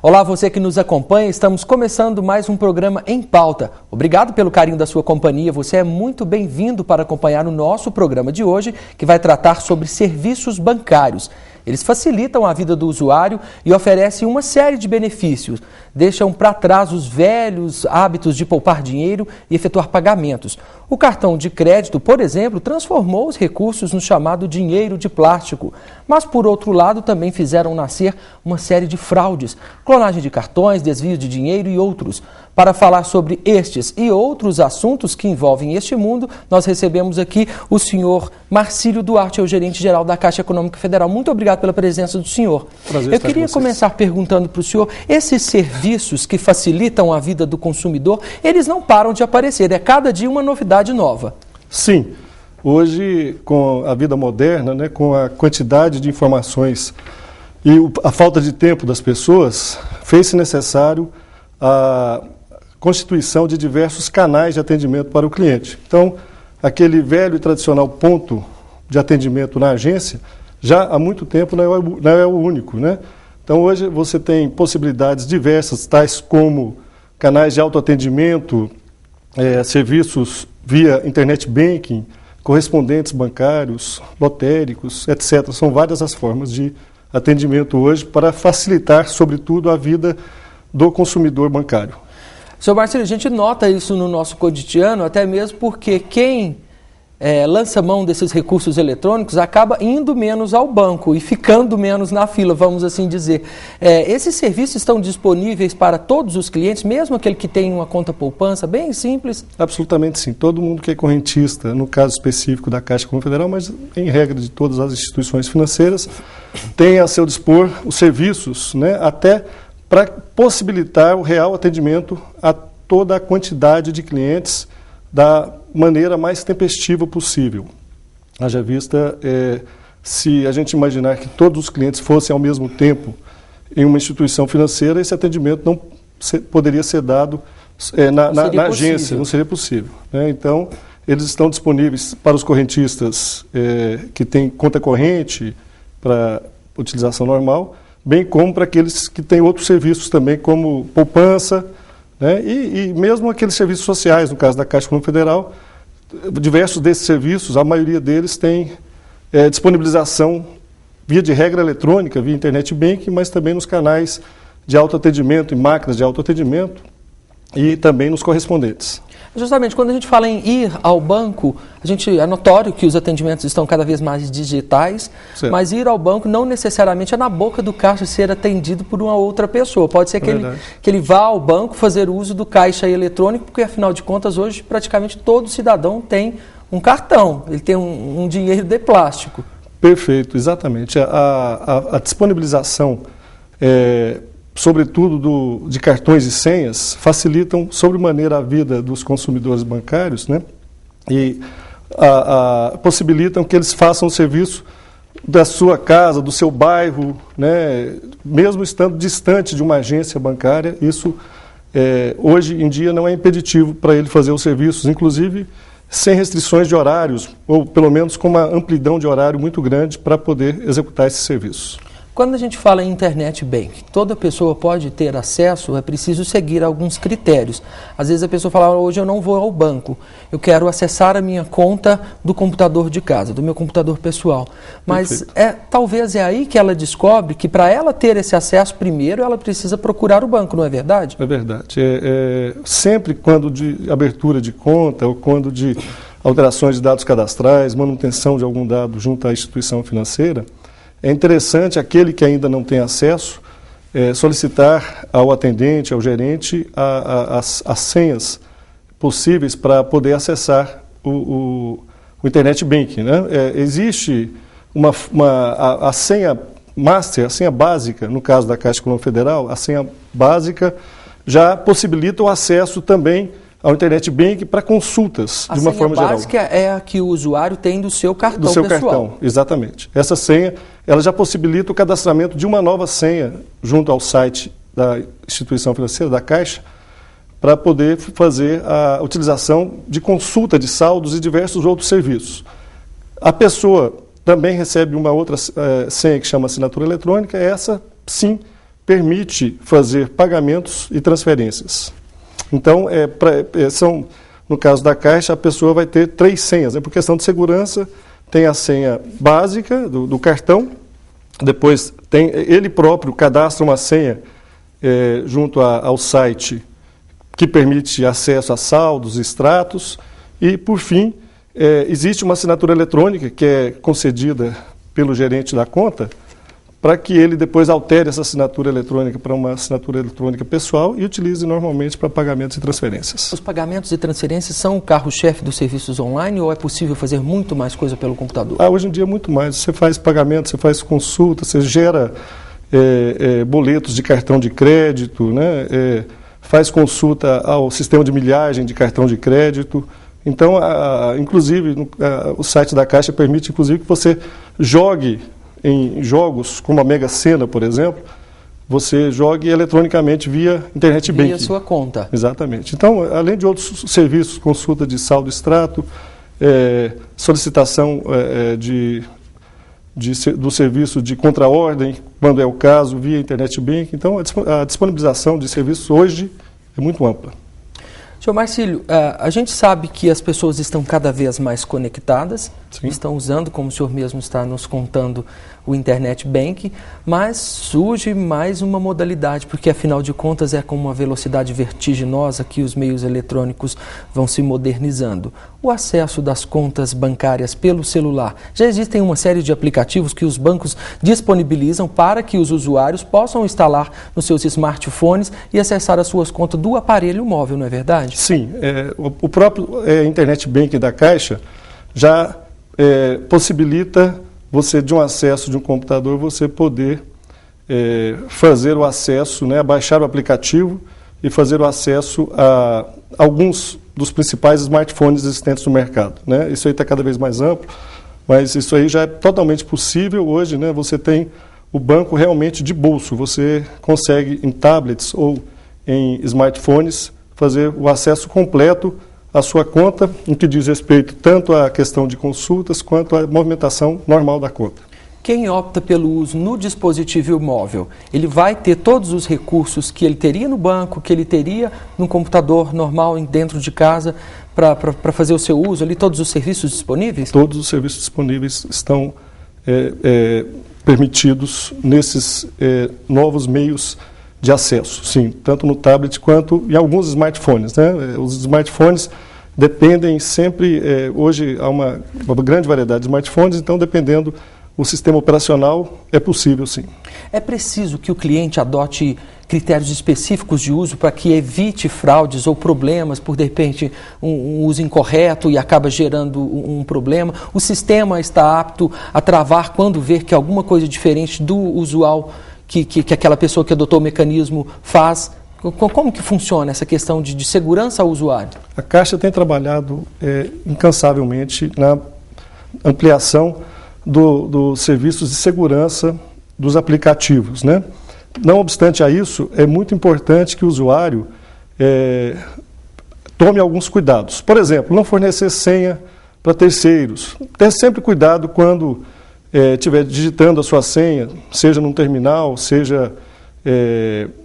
Olá, você que nos acompanha, estamos começando mais um programa Em Pauta. Obrigado pelo carinho da sua companhia, você é muito bem-vindo para acompanhar o nosso programa de hoje, que vai tratar sobre serviços bancários. Eles facilitam a vida do usuário e oferecem uma série de benefícios. Deixam para trás os velhos hábitos de poupar dinheiro e efetuar pagamentos. O cartão de crédito, por exemplo, transformou os recursos no chamado dinheiro de plástico. Mas, por outro lado, também fizeram nascer uma série de fraudes, clonagem de cartões, desvio de dinheiro e outros. Para falar sobre estes e outros assuntos que envolvem este mundo, nós recebemos aqui o senhor Marcílio Duarte, o gerente-geral da Caixa Econômica Federal. Muito obrigado pela presença do senhor. Prazer Eu queria começar perguntando para o senhor, esses serviços que facilitam a vida do consumidor, eles não param de aparecer, é cada dia uma novidade nova. Sim, hoje com a vida moderna, né, com a quantidade de informações e a falta de tempo das pessoas, fez-se necessário a constituição de diversos canais de atendimento para o cliente. Então, aquele velho e tradicional ponto de atendimento na agência, já há muito tempo não é o único, né? Então, hoje você tem possibilidades diversas, tais como canais de autoatendimento, serviços via internet banking, correspondentes bancários, lotéricos, etc. São várias as formas de atendimento hoje para facilitar, sobretudo, a vida do consumidor bancário. Senhor Marcílio, a gente nota isso no nosso cotidiano, até mesmo porque quem lança mão desses recursos eletrônicos acaba indo menos ao banco e ficando menos na fila, vamos assim dizer. Esses serviços estão disponíveis para todos os clientes, mesmo aquele que tem uma conta poupança, bem simples? Absolutamente sim. Todo mundo que é correntista, no caso específico da Caixa Econômica Federal, mas em regra de todas as instituições financeiras, tem a seu dispor os serviços, né, até para possibilitar o real atendimento a toda a quantidade de clientes da maneira mais tempestiva possível. Haja vista, se a gente imaginar que todos os clientes fossem ao mesmo tempo em uma instituição financeira, esse atendimento não poderia ser dado na agência, não seria possível, né? Então, eles estão disponíveis para os correntistas que têm conta corrente para utilização normal, bem como para aqueles que têm outros serviços também, como poupança, né? E mesmo aqueles serviços sociais, no caso da Caixa Econômica Federal, diversos desses serviços, a maioria deles tem disponibilização via de regra eletrônica, via internet banking, mas também nos canais de autoatendimento e máquinas de autoatendimento e também nos correspondentes. Justamente, quando a gente fala em ir ao banco, é notório que os atendimentos estão cada vez mais digitais, certo. Mas ir ao banco não necessariamente é na boca do caixa ser atendido por uma outra pessoa. Pode ser que ele vá ao banco fazer uso do caixa eletrônico, porque afinal de contas hoje praticamente todo cidadão tem um cartão, ele tem um dinheiro de plástico. Perfeito, exatamente. A disponibilização sobretudo de cartões e senhas, facilitam sobremaneira a vida dos consumidores bancários, né? E possibilitam que eles façam o serviço da sua casa, do seu bairro, né? Mesmo estando distante de uma agência bancária, isso hoje em dia não é impeditivo para ele fazer os serviços, inclusive sem restrições de horários, ou pelo menos com uma amplidão de horário muito grande para poder executar esses serviços. Quando a gente fala em internet banking, toda pessoa pode ter acesso, é preciso seguir alguns critérios. Às vezes a pessoa fala, hoje eu não vou ao banco, eu quero acessar a minha conta do computador de casa, do meu computador pessoal. Mas talvez é aí que ela descobre que para ela ter esse acesso primeiro, ela precisa procurar o banco, não é verdade? É verdade. Sempre quando de abertura de conta ou quando de alterações de dados cadastrais, manutenção de algum dado junto à instituição financeira, é interessante aquele que ainda não tem acesso solicitar ao atendente, ao gerente, as senhas possíveis para poder acessar o internet banking, né? Existe a senha master, a senha básica, no caso da Caixa Econômica Federal, a senha básica já possibilita o acesso também ao internet banking para consultas, de uma forma geral. A senha básica é a que o usuário tem do seu cartão pessoal. Do seu cartão, exatamente. Essa senha, ela já possibilita o cadastramento de uma nova senha junto ao site da instituição financeira, da Caixa, para poder fazer a utilização de consulta de saldos e diversos outros serviços. A pessoa também recebe uma outra senha que chama assinatura eletrônica, essa sim permite fazer pagamentos e transferências. Então, no caso da Caixa, a pessoa vai ter 3 senhas, né? Por questão de segurança, tem a senha básica do cartão, depois ele próprio cadastra uma senha junto ao site que permite acesso a saldos, extratos, e, por fim, existe uma assinatura eletrônica que é concedida pelo gerente da conta, para que ele depois altere essa assinatura eletrônica para uma assinatura eletrônica pessoal e utilize normalmente para pagamentos e transferências. Os pagamentos e transferências são o carro-chefe dos serviços online ou é possível fazer muito mais coisa pelo computador? Hoje em dia, muito mais. Você faz pagamento, você faz consulta, você gera boletos de cartão de crédito, né? Faz consulta ao sistema de milhagem de cartão de crédito. Então, inclusive, o site da Caixa permite, inclusive, que você jogue em jogos como a Mega Sena, por exemplo, você jogue eletronicamente via Internet Banking. Via sua conta. Exatamente. Então, além de outros serviços, consulta de saldo extrato, solicitação do serviço de contraordem, quando é o caso, via Internet Banking. Então, a disponibilização de serviços hoje é muito ampla. Senhor Marcílio, a gente sabe que as pessoas estão cada vez mais conectadas, Sim. estão usando, como o senhor mesmo está nos contando, o Internet Banking, mas surge mais uma modalidade, porque afinal de contas é com uma velocidade vertiginosa que os meios eletrônicos vão se modernizando. O acesso das contas bancárias pelo celular. Já existem uma série de aplicativos que os bancos disponibilizam para que os usuários possam instalar nos seus smartphones e acessar as suas contas do aparelho móvel, não é verdade? Sim, o próprio Internet Banking da Caixa já possibilita você, de um acesso de um computador, você poder fazer o acesso, né, baixar o aplicativo e fazer o acesso a alguns dos principais smartphones existentes no mercado, né? Isso aí está cada vez mais amplo, mas isso aí já é totalmente possível hoje, né? Você tem o banco realmente de bolso, você consegue em tablets ou em smartphones fazer o acesso completo à sua conta, em que diz respeito tanto à questão de consultas quanto à movimentação normal da conta. Quem opta pelo uso no dispositivo móvel, ele vai ter todos os recursos que ele teria no banco, que ele teria no computador normal dentro de casa para fazer o seu uso, ali todos os serviços disponíveis? Todos os serviços disponíveis estão permitidos nesses novos meios de acesso, sim, tanto no tablet quanto em alguns smartphones, né? Os smartphones dependem sempre, hoje há uma grande variedade de smartphones, então dependendo do sistema operacional, é possível sim. É preciso que o cliente adote critérios específicos de uso para que evite fraudes ou problemas por, de repente, um uso incorreto e acaba gerando um problema? O sistema está apto a travar quando ver que alguma coisa diferente do usual que aquela pessoa que adotou o mecanismo faz? Como que funciona essa questão de segurança ao usuário? A Caixa tem trabalhado incansavelmente na ampliação dos serviços de segurança dos aplicativos, né? Não obstante a isso, é muito importante que o usuário tome alguns cuidados. Por exemplo, não fornecer senha para terceiros. Tenha sempre cuidado quando estiver digitando a sua senha, seja num terminal, seja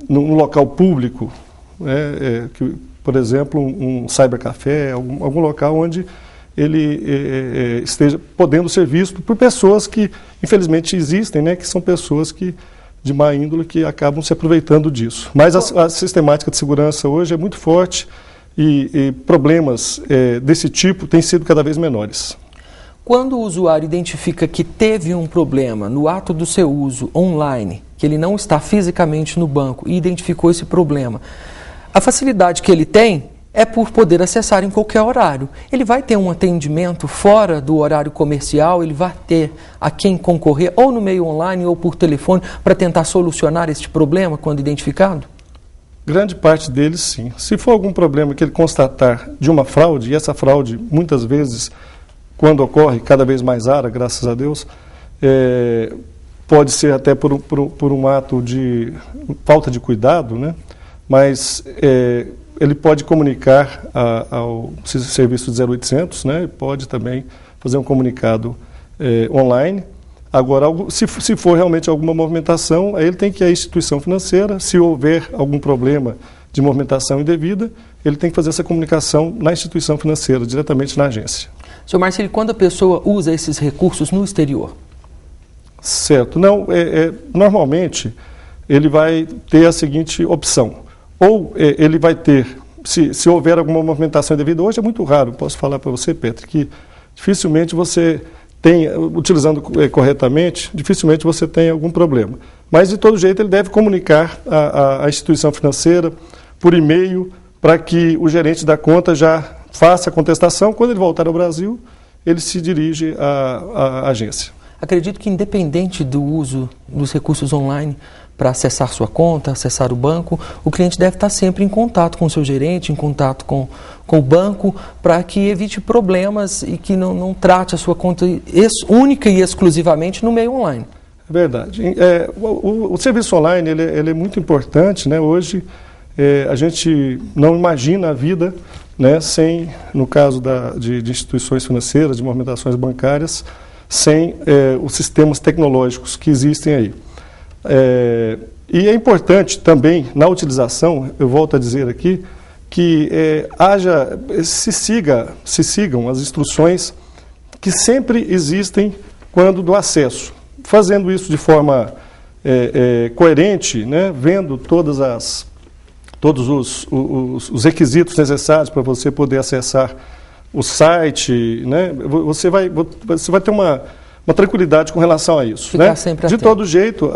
num local público, por exemplo, um cybercafé, algum local onde ele esteja podendo ser visto por pessoas que, infelizmente, existem, né, que são pessoas de má índole que acabam se aproveitando disso. Mas a sistemática de segurança hoje é muito forte e problemas desse tipo têm sido cada vez menores. Quando o usuário identifica que teve um problema no ato do seu uso online, que ele não está fisicamente no banco e identificou esse problema, a facilidade que ele tem é por poder acessar em qualquer horário. Ele vai ter um atendimento fora do horário comercial, ele vai ter a quem concorrer, ou no meio online ou por telefone, para tentar solucionar este problema quando identificado? Grande parte deles, sim. Se for algum problema que ele constatar de uma fraude, e essa fraude, muitas vezes, quando ocorre, cada vez mais rara, graças a Deus, pode ser até por um ato de falta de cuidado, né? Mas ele pode comunicar ao serviço de 0800, né? Pode também fazer um comunicado online. Agora, se for realmente alguma movimentação, aí ele tem que ir à instituição financeira. Se houver algum problema de movimentação indevida, ele tem que fazer essa comunicação na instituição financeira, diretamente na agência. Senhor Marcílio, quando a pessoa usa esses recursos no exterior? Certo. Não, normalmente, ele vai ter a seguinte opção. Ou ele vai ter, se houver alguma movimentação indevida, hoje é muito raro, posso falar para você, Petro, que dificilmente você tem, utilizando corretamente, dificilmente você tem algum problema. Mas, de todo jeito, ele deve comunicar à instituição financeira por e-mail para que o gerente da conta já faça a contestação. Quando ele voltar ao Brasil, ele se dirige à agência. Acredito que, independente do uso dos recursos online para acessar sua conta, acessar o banco, o cliente deve estar sempre em contato com o seu gerente, em contato com o banco, para que evite problemas e que não trate a sua conta única e exclusivamente no meio online. É verdade. O serviço online ele é muito importante, né? Hoje a gente não imagina a vida, né, sem, no caso de instituições financeiras, de movimentações bancárias, sem os sistemas tecnológicos que existem aí. E é importante também, na utilização, eu volto a dizer aqui, que se sigam as instruções que sempre existem quando do acesso. Fazendo isso de forma coerente, né, vendo todos os requisitos necessários para você poder acessar o site, né, você vai ter uma tranquilidade com relação a isso. Ficar né? sempre de atento. todo jeito,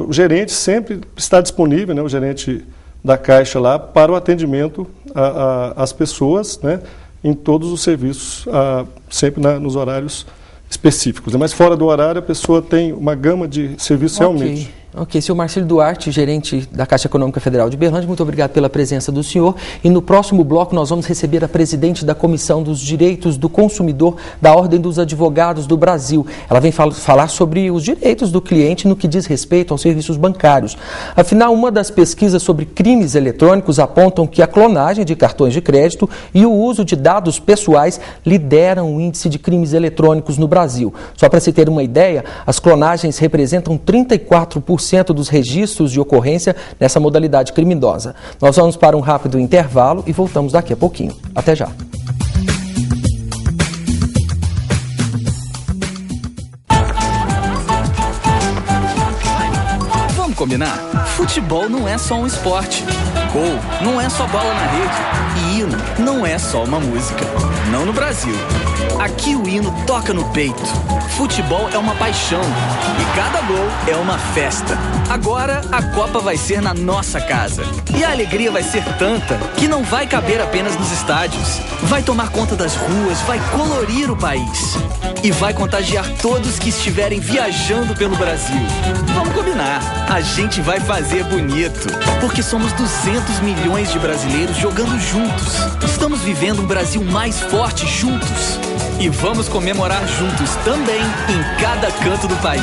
o gerente sempre está disponível, né, o gerente da Caixa lá, para o atendimento às pessoas, né, em todos os serviços, sempre nos horários específicos. Mas fora do horário, a pessoa tem uma gama de serviços realmente. Ok, senhor Marcílio Duarte, gerente da Caixa Econômica Federal de Berlândia, muito obrigado pela presença do senhor. E no próximo bloco nós vamos receber a presidente da Comissão dos Direitos do Consumidor da Ordem dos Advogados do Brasil. Ela vem falar sobre os direitos do cliente no que diz respeito aos serviços bancários. Afinal, uma das pesquisas sobre crimes eletrônicos apontam que a clonagem de cartões de crédito e o uso de dados pessoais lideram o índice de crimes eletrônicos no Brasil. Só para se ter uma ideia, as clonagens representam 34% dos registros de ocorrência nessa modalidade criminosa. Nós vamos para um rápido intervalo e voltamos daqui a pouquinho. Até já. Vamos combinar? Futebol não é só um esporte. Gol não é só bola na rede. E hino não é só uma música. Não no Brasil. Aqui o hino toca no peito. Futebol é uma paixão e cada gol é uma festa. Agora a Copa vai ser na nossa casa. E a alegria vai ser tanta que não vai caber apenas nos estádios. Vai tomar conta das ruas, vai colorir o país. E vai contagiar todos que estiverem viajando pelo Brasil. Vamos combinar, a gente vai fazer bonito. Porque somos 200 milhões de brasileiros jogando juntos. Estamos vivendo um Brasil mais forte juntos. E vamos comemorar juntos também em cada canto do país.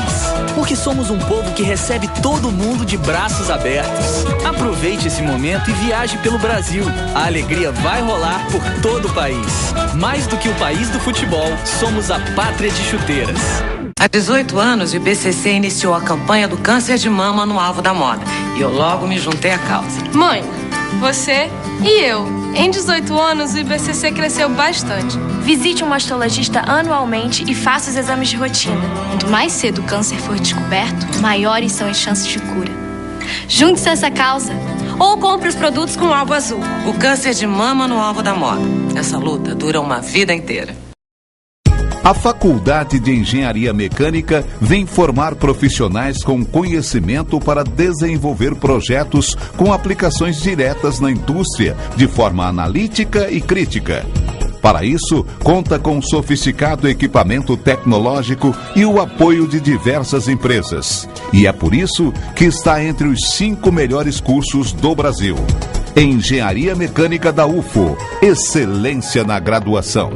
Porque somos um povo que recebe todo mundo de braços abertos. Aproveite esse momento e viaje pelo Brasil. A alegria vai rolar por todo o país. Mais do que o país do futebol, somos a pátria de chuteiras. Há 18 anos, o IBCC iniciou a campanha do câncer de mama no alvo da moda. E eu logo me juntei à causa. Mãe, você e eu. Em 18 anos, o IBCC cresceu bastante. Visite um mastologista anualmente e faça os exames de rotina. Quanto mais cedo o câncer for descoberto, maiores são as chances de cura. Junte-se a essa causa ou compre os produtos com o alvo azul. O câncer de mama no alvo da moda. Essa luta dura uma vida inteira. A Faculdade de Engenharia Mecânica vem formar profissionais com conhecimento para desenvolver projetos com aplicações diretas na indústria, de forma analítica e crítica. Para isso, conta com sofisticado equipamento tecnológico e o apoio de diversas empresas. E é por isso que está entre os 5 melhores cursos do Brasil. Engenharia Mecânica da UFO. Excelência na graduação.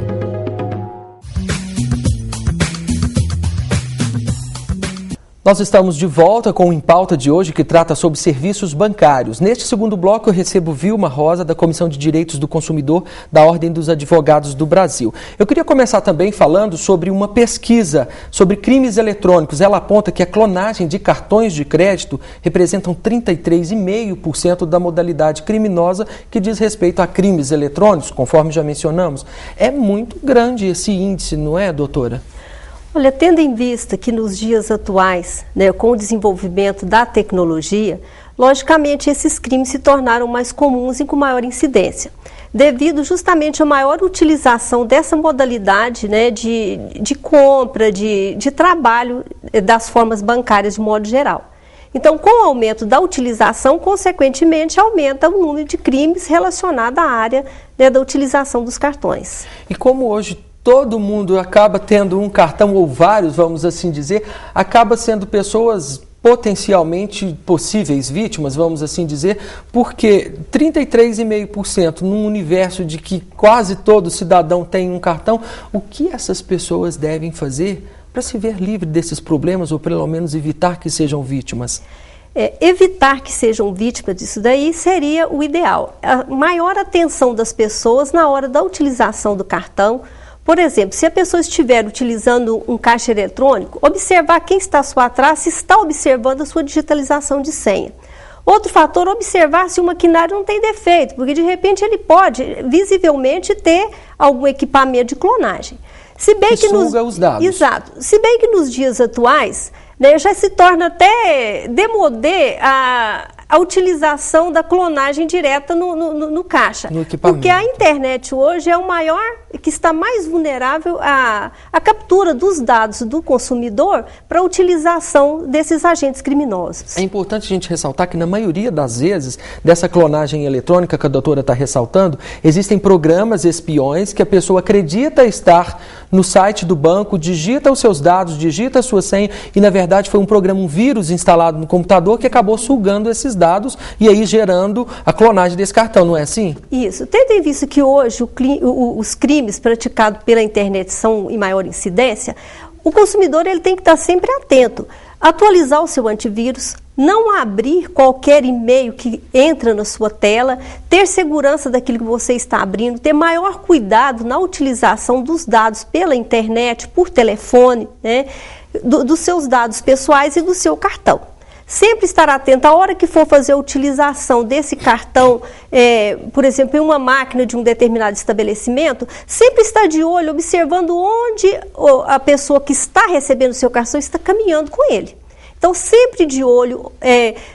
Nós estamos de volta com o Em Pauta de hoje, que trata sobre serviços bancários. Neste segundo bloco, eu recebo Vilma Rosa, da Comissão de Direitos do Consumidor da Ordem dos Advogados do Brasil. Eu queria começar também falando sobre uma pesquisa sobre crimes eletrônicos. Ela aponta que a clonagem de cartões de crédito representam 33,5% da modalidade criminosa que diz respeito a crimes eletrônicos, conforme já mencionamos. É muito grande esse índice, não é, doutora? Olha, tendo em vista que nos dias atuais, com o desenvolvimento da tecnologia, logicamente esses crimes se tornaram mais comuns e com maior incidência, devido justamente à maior utilização dessa modalidade de compra, de trabalho das formas bancárias de modo geral. Então, com o aumento da utilização, consequentemente, aumenta o número de crimes relacionados à área da utilização dos cartões. E como hoje todo mundo acaba tendo um cartão ou vários, vamos assim dizer, acaba sendo pessoas potencialmente possíveis vítimas, vamos assim dizer, porque 33,5% num universo de que quase todo cidadão tem um cartão, o que essas pessoas devem fazer para se ver livre desses problemas ou pelo menos evitar que sejam vítimas? Evitar que sejam vítimas disso daí seria o ideal. A maior atenção das pessoas na hora da utilização do cartão. Por exemplo, se a pessoa estiver utilizando um caixa eletrônico, observar quem está à sua atrás, se está observando a sua digitalização de senha. Outro fator, observar se o maquinário não tem defeito, porque de repente ele pode visivelmente ter algum equipamento de clonagem. Se bem que suga os dados. Exato. Se bem que nos dias atuais, já se torna até demodé a utilização da clonagem direta no caixa. No equipamento. Porque a internet hoje é o maior, que está mais vulnerável à captura dos dados do consumidor para a utilização desses agentes criminosos. É importante a gente ressaltar que na maioria das vezes, dessa clonagem eletrônica que a doutora está ressaltando, existem programas espiões que a pessoa acredita estar no site do banco, digita os seus dados, digita a sua senha e na verdade foi um programa, um vírus instalado no computador que acabou sugando esses dados e aí gerando a clonagem desse cartão, não é assim? Isso. Tendo em vista que hoje os crimes praticados pela internet são em maior incidência, o consumidor ele tem que estar sempre atento, atualizar o seu antivírus, não abrir qualquer e-mail que entra na sua tela, ter segurança daquilo que você está abrindo, ter maior cuidado na utilização dos dados pela internet, por telefone, dos seus dados pessoais e do seu cartão. Sempre estar atento, a hora que for fazer a utilização desse cartão, por exemplo, em uma máquina de um determinado estabelecimento, sempre estar de olho, observando onde a pessoa que está recebendo o seu cartão está caminhando com ele. Então, sempre de olho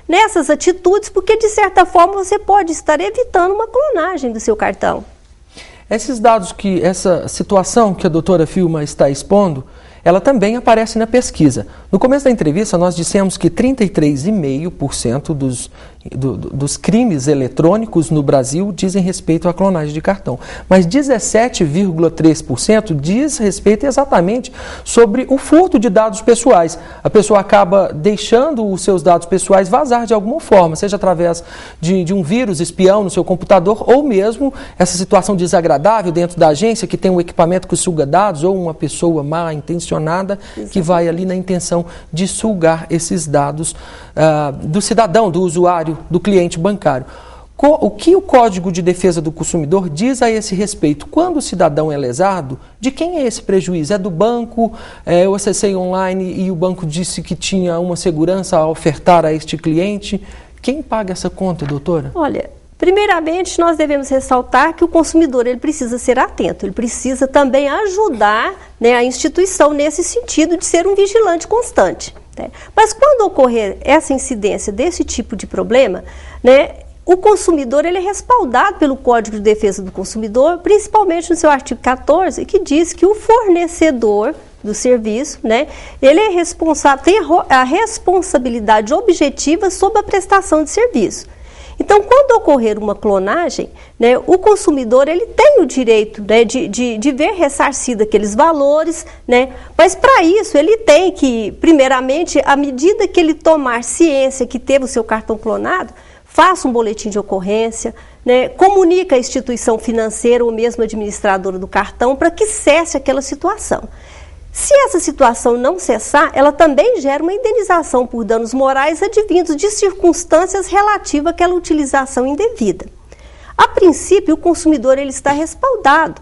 nessas atitudes, porque de certa forma você pode estar evitando uma clonagem do seu cartão. Esses dados, essa situação que a doutora Vilma está expondo, ela também aparece na pesquisa. No começo da entrevista, nós dissemos que 33,5% dos crimes eletrônicos no Brasil dizem respeito à clonagem de cartão. Mas 17,3% diz respeito exatamente sobre o furto de dados pessoais. A pessoa acaba deixando os seus dados pessoais vazar de alguma forma, seja através de um vírus espião no seu computador ou mesmo essa situação desagradável dentro da agência que tem um equipamento que suga dados ou uma pessoa mal intencionada que vai ali na intenção de sugar esses dados do cidadão, do usuário, do cliente bancário. O que o Código de Defesa do Consumidor diz a esse respeito? Quando o cidadão é lesado, de quem é esse prejuízo? É do banco? Eu acessei online e o banco disse que tinha uma segurança a ofertar a este cliente. Quem paga essa conta, doutora? Olha, primeiramente nós devemos ressaltar que o consumidor ele precisa ser atento, ele precisa também ajudar a instituição nesse sentido de ser um vigilante constante. Mas quando ocorrer essa incidência desse tipo de problema, o consumidor ele é respaldado pelo Código de Defesa do Consumidor, principalmente no seu artigo 14, que diz que o fornecedor do serviço, ele é responsável, tem a responsabilidade objetiva sobre a prestação de serviço. Então, quando ocorrer uma clonagem, o consumidor ele tem o direito de ver ressarcido aqueles valores, mas para isso ele tem que, primeiramente, à medida que ele tomar ciência que teve o seu cartão clonado, faça um boletim de ocorrência, comunica a instituição financeira ou mesmo administradora do cartão para que cesse aquela situação. Se essa situação não cessar, ela também gera uma indenização por danos morais advindos de circunstâncias relativas àquela utilização indevida. A princípio, o consumidor ele está respaldado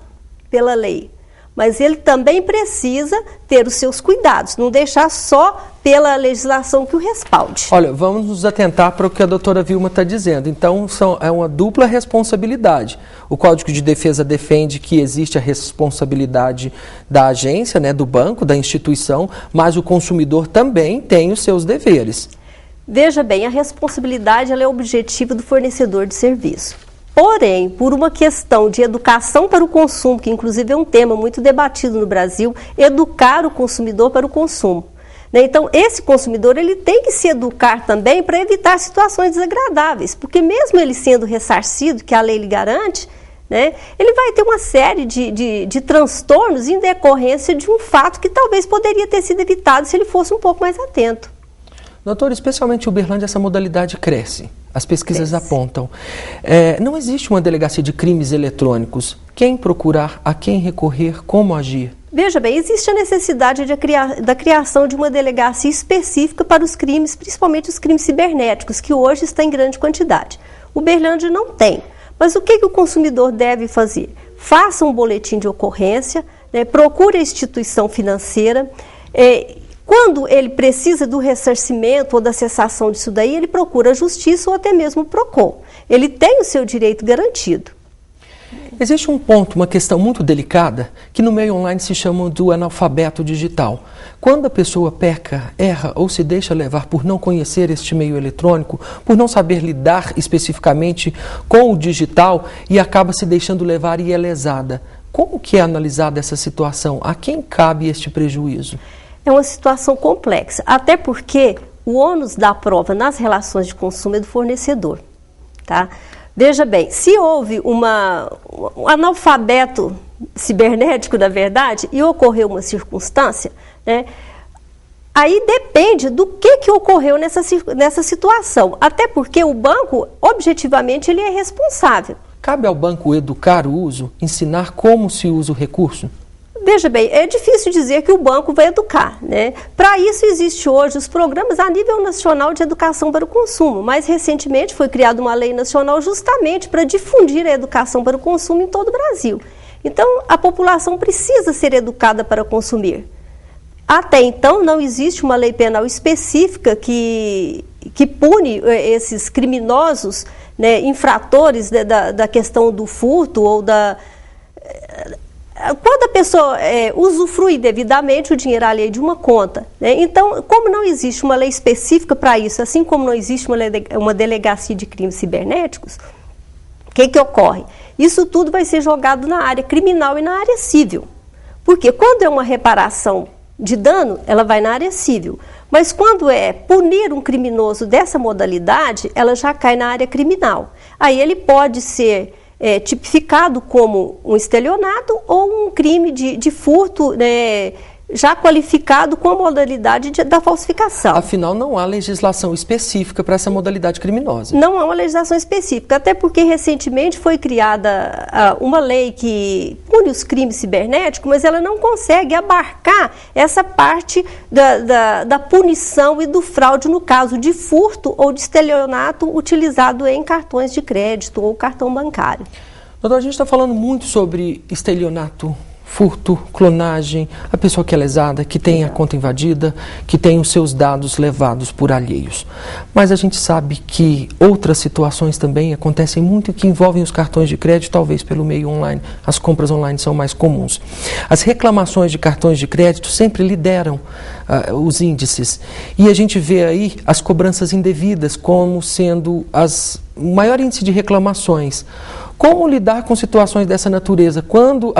pela lei, mas ele também precisa ter os seus cuidados, não deixar só pela legislação que o respalde. Olha, vamos nos atentar para o que a doutora Vilma está dizendo. Então, é uma dupla responsabilidade. O Código de Defesa defende que existe a responsabilidade da agência, né, do banco, da instituição, mas o consumidor também tem os seus deveres. Veja bem, a responsabilidade ela é objetiva do fornecedor de serviço. Porém, por uma questão de educação para o consumo, que inclusive é um tema muito debatido no Brasil, educar o consumidor para o consumo. Então, esse consumidor ele tem que se educar também para evitar situações desagradáveis, porque mesmo ele sendo ressarcido, que a lei lhe garante, né, ele vai ter uma série de transtornos em decorrência de um fato que talvez poderia ter sido evitado se ele fosse um pouco mais atento. Doutor, especialmente em Uberlândia, essa modalidade cresce. As pesquisas apontam. Não existe uma delegacia de crimes eletrônicos. Quem procurar, a quem recorrer, como agir? Veja bem, existe a necessidade da criação de uma delegacia específica para os crimes, principalmente os crimes cibernéticos, que hoje está em grande quantidade. Uberlândia não tem. Mas o que o consumidor deve fazer? Faça um boletim de ocorrência, né, procure a instituição financeira. Quando ele precisa do ressarcimento ou da cessação disso daí, ele procura a justiça ou até mesmo o PROCON. Ele tem o seu direito garantido. Existe um ponto, uma questão muito delicada, que no meio online se chama do analfabeto digital. Quando a pessoa peca, erra ou se deixa levar por não conhecer este meio eletrônico, por não saber lidar especificamente com o digital e acaba se deixando levar e é lesada. Como que é analisada essa situação? A quem cabe este prejuízo? É uma situação complexa, até porque o ônus da prova nas relações de consumo é do fornecedor, tá? Veja bem, se houve um analfabeto cibernético, na verdade, e ocorreu uma circunstância, né, aí depende do que ocorreu nessa situação, até porque o banco, objetivamente, ele é responsável. Cabe ao banco educar o uso, ensinar como se usa o recurso? Veja bem, é difícil dizer que o banco vai educar, né? Para isso existe hoje os programas a nível nacional de educação para o consumo. Mais recentemente foi criada uma lei nacional justamente para difundir a educação para o consumo em todo o Brasil. Então, a população precisa ser educada para consumir. Até então, não existe uma lei penal específica que pune esses criminosos, né, infratores da questão do furto ou da... Quando a pessoa usufrui devidamente o dinheiro alheio de uma conta, né? Então, como não existe uma lei específica para isso, assim como não existe uma delegacia de crimes cibernéticos, o que ocorre? Isso tudo vai ser jogado na área criminal e na área civil. Porque quando é uma reparação de dano, ela vai na área civil. Mas quando é punir um criminoso dessa modalidade, ela já cai na área criminal. Aí ele pode ser... tipificado como um estelionato ou um crime de furto, né, já qualificado com a modalidade da falsificação. Afinal, não há legislação específica para essa modalidade criminosa. Não há uma legislação específica, até porque recentemente foi criada uma lei que pune os crimes cibernéticos, mas ela não consegue abarcar essa parte da punição e do fraude no caso de furto ou de estelionato utilizado em cartões de crédito ou cartão bancário. Doutor, a gente está falando muito sobre estelionato, furto, clonagem, a pessoa que é lesada, que tem a conta invadida, que tem os seus dados levados por alheios. Mas a gente sabe que outras situações também acontecem muito que envolvem os cartões de crédito, talvez pelo meio online. As compras online são mais comuns. As reclamações de cartões de crédito sempre lideram os índices. E a gente vê aí as cobranças indevidas como sendo o maior índice de reclamações. Como lidar com situações dessa natureza quando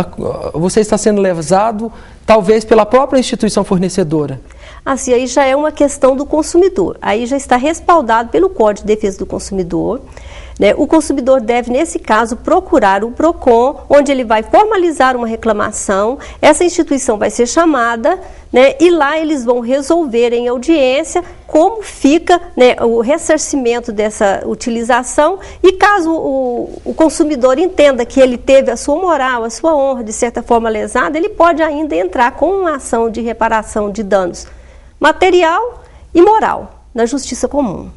você está sendo lesado, talvez pela própria instituição fornecedora? Assim, aí já é uma questão do consumidor. Aí já está respaldado pelo Código de Defesa do Consumidor. né, o consumidor deve, nesse caso, procurar o PROCON, onde ele vai formalizar uma reclamação, essa instituição vai ser chamada, né, e lá eles vão resolver em audiência como fica, né, o ressarcimento dessa utilização, e caso o consumidor entenda que ele teve a sua moral, a sua honra, de certa forma lesada, ele pode ainda entrar com uma ação de reparação de danos material e moral na justiça comum.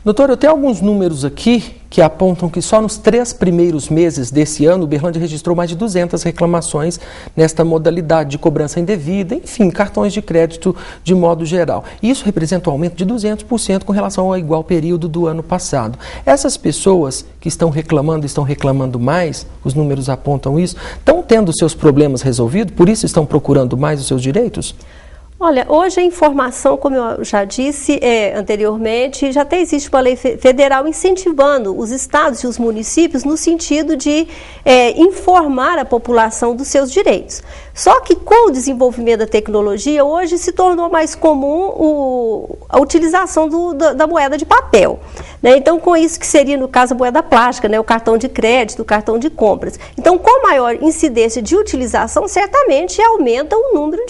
Doutor, eu tenho alguns números aqui que apontam que só nos 3 primeiros meses desse ano, Uberlândia registrou mais de 200 reclamações nesta modalidade de cobrança indevida, enfim, cartões de crédito de modo geral. Isso representa um aumento de 200% com relação ao igual período do ano passado. Essas pessoas que estão reclamando mais, os números apontam isso, estão tendo seus problemas resolvidos, por isso estão procurando mais os seus direitos? Olha, hoje a informação, como eu já disse anteriormente, já até existe uma lei federal incentivando os estados e os municípios no sentido de informar a população dos seus direitos. Só que com o desenvolvimento da tecnologia, hoje se tornou mais comum a utilização da moeda de papel, né? Então, com isso que seria, no caso, a moeda plástica, né? O cartão de crédito, o cartão de compras. Então, com maior incidência de utilização, certamente aumenta o número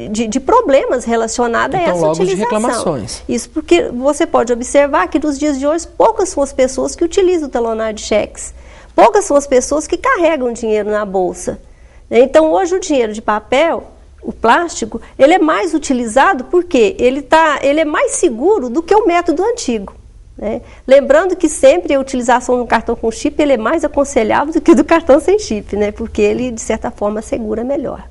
de problemas relacionados a essa logo utilização. De reclamações. Isso porque você pode observar que nos dias de hoje poucas são as pessoas que utilizam o talonário de cheques. Poucas são as pessoas que carregam dinheiro na bolsa. Então, hoje o dinheiro de papel, o plástico, ele é mais utilizado porque ele é mais seguro do que o método antigo, né? Lembrando que sempre a utilização do cartão com chip ele é mais aconselhável do que do cartão sem chip, né? Porque ele, de certa forma, segura melhor.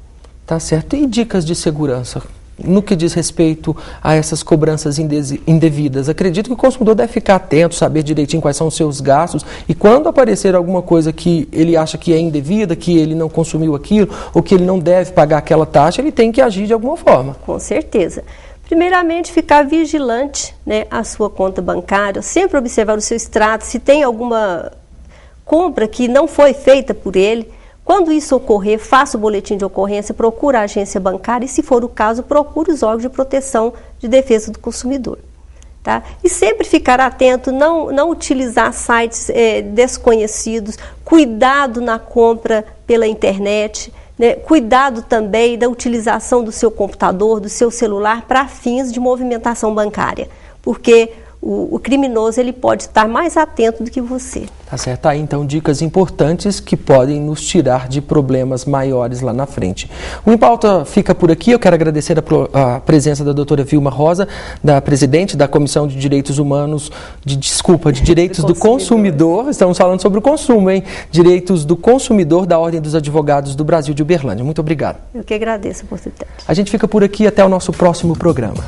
Tá certo. E dicas de segurança? No que diz respeito a essas cobranças indevidas, acredito que o consumidor deve ficar atento, saber direitinho quais são os seus gastos e quando aparecer alguma coisa que ele acha que é indevida, que ele não consumiu aquilo ou que ele não deve pagar aquela taxa, ele tem que agir de alguma forma. Com certeza. Primeiramente, ficar vigilante, né, à sua conta bancária, sempre observar o seu extrato, se tem alguma compra que não foi feita por ele. Quando isso ocorrer, faça o boletim de ocorrência, procure a agência bancária e, se for o caso, procure os órgãos de proteção de defesa do consumidor. Tá? E sempre ficar atento, não utilizar sites desconhecidos, cuidado na compra pela internet, né? Cuidado também da utilização do seu computador, do seu celular para fins de movimentação bancária, porque o criminoso ele pode estar mais atento do que você. Tá certo. Aí, então, dicas importantes que podem nos tirar de problemas maiores lá na frente. O Em Pauta fica por aqui. Eu quero agradecer a presença da doutora Vilma Rosa, da presidente da Comissão de Direitos Humanos, de Direitos do Consumidor. Estamos falando sobre o consumo, hein? Direitos do Consumidor da Ordem dos Advogados do Brasil de Uberlândia. Muito obrigado. Eu que agradeço a oportunidade. A gente fica por aqui. Até o nosso próximo programa.